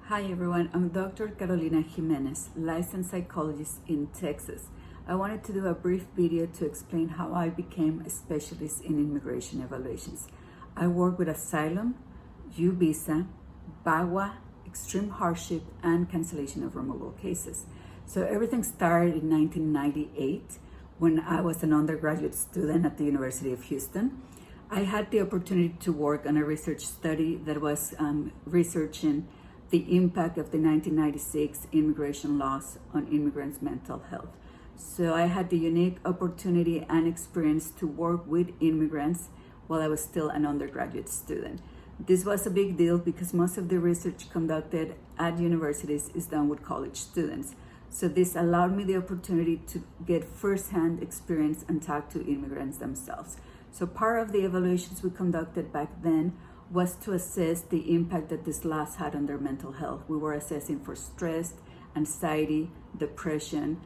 Hi everyone, I'm Dr. Carolina Jimenez, licensed psychologist in Texas. I wanted to do a brief video to explain how I became a specialist in immigration evaluations. I work with asylum, U visa, BAWA, extreme hardship, and cancellation of removal cases. So everything started in 1998 when I was an undergraduate student at the University of Houston. I had the opportunity to work on a research study that was researching the impact of the 1996 immigration laws on immigrants' mental health. So I had the unique opportunity and experience to work with immigrants while I was still an undergraduate student. This was a big deal because most of the research conducted at universities is done with college students. So this allowed me the opportunity to get firsthand experience and talk to immigrants themselves. So part of the evaluations we conducted back then was to assess the impact that this laws had on their mental health. We were assessing for stress, anxiety, depression,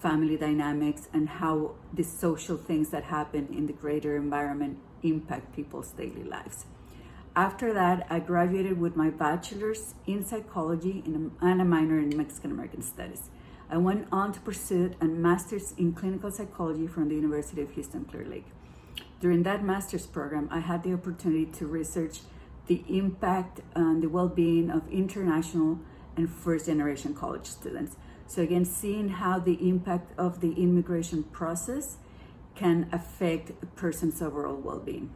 family dynamics, and how the social things that happen in the greater environment impact people's daily lives. After that, I graduated with my bachelor's in psychology and a minor in Mexican American studies. I went on to pursue a master's in clinical psychology from the University of Houston, Clear Lake. During that master's program, I had the opportunity to research the impact on the well-being of international and first-generation college students. So again, seeing how the impact of the immigration process can affect a person's overall well-being.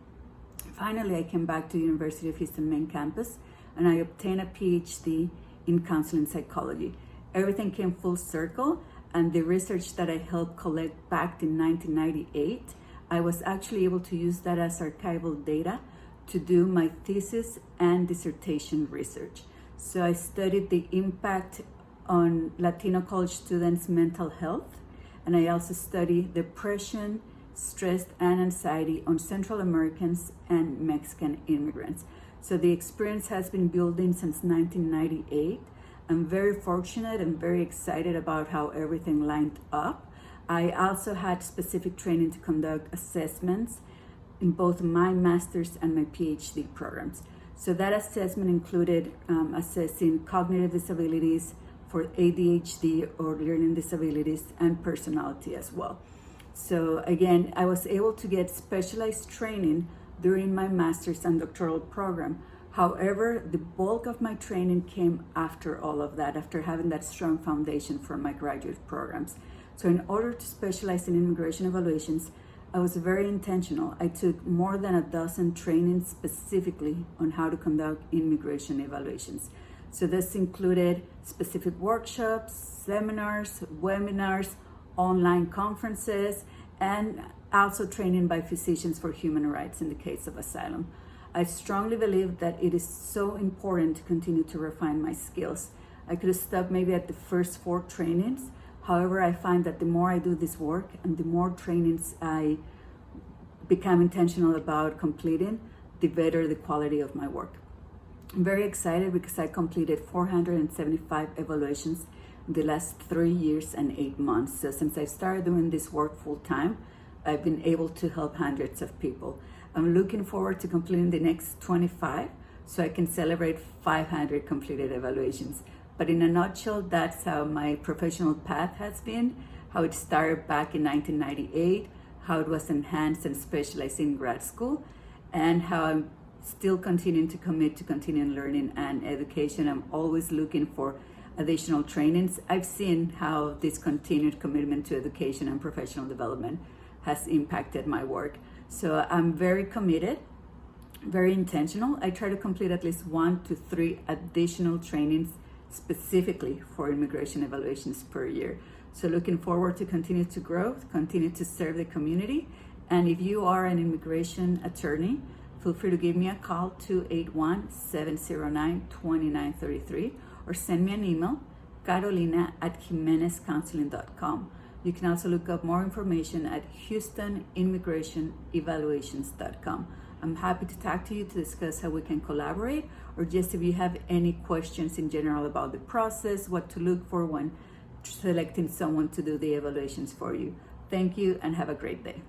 Finally, I came back to the University of Houston main campus and I obtained a Ph.D. in counseling psychology. Everything came full circle, and the research that I helped collect back in 1998, I was actually able to use that as archival data to do my thesis and dissertation research. So I studied the impact on Latino college students' mental health, and I also studied depression, stress, and anxiety on Central Americans and Mexican immigrants. So the experience has been building since 1998. I'm very fortunate and very excited about how everything lined up. I also had specific training to conduct assessments in both my master's and my PhD programs. So that assessment included assessing cognitive disabilities for ADHD or learning disabilities and personality as well. So again, I was able to get specialized training during my master's and doctoral program. However, the bulk of my training came after all of that, after having that strong foundation for my graduate programs. So in order to specialize in immigration evaluations, I was very intentional. I took more than a dozen trainings specifically on how to conduct immigration evaluations. So this included specific workshops, seminars, webinars, online conferences, and also training by physicians for human rights in the case of asylum. I strongly believe that it is so important to continue to refine my skills. I could have stopped maybe at the first 4 trainings. However, I find that the more I do this work and the more trainings I become intentional about completing, the better the quality of my work. I'm very excited because I completed 475 evaluations in the last 3 years and 8 months. So since I started doing this work full time, I've been able to help hundreds of people. I'm looking forward to completing the next 25 so I can celebrate 500 completed evaluations. But in a nutshell, that's how my professional path has been, how it started back in 1998, how it was enhanced and specialized in grad school, and how I'm still continuing to commit to continuing learning and education. I'm always looking for additional trainings. I've seen how this continued commitment to education and professional development has impacted my work. So I'm very committed, very intentional. I try to complete at least 1 to 3 additional trainings specifically for immigration evaluations per year. So looking forward to continue to grow, continue to serve the community. And if you are an immigration attorney, feel free to give me a call, 281-709-2933, or send me an email, carolina@jimenezcounseling.com. You can also look up more information at houstonimmigrationevaluations.com. I'm happy to talk to you to discuss how we can collaborate, or just if you have any questions in general about the process, what to look for when selecting someone to do the evaluations for you. Thank you and have a great day.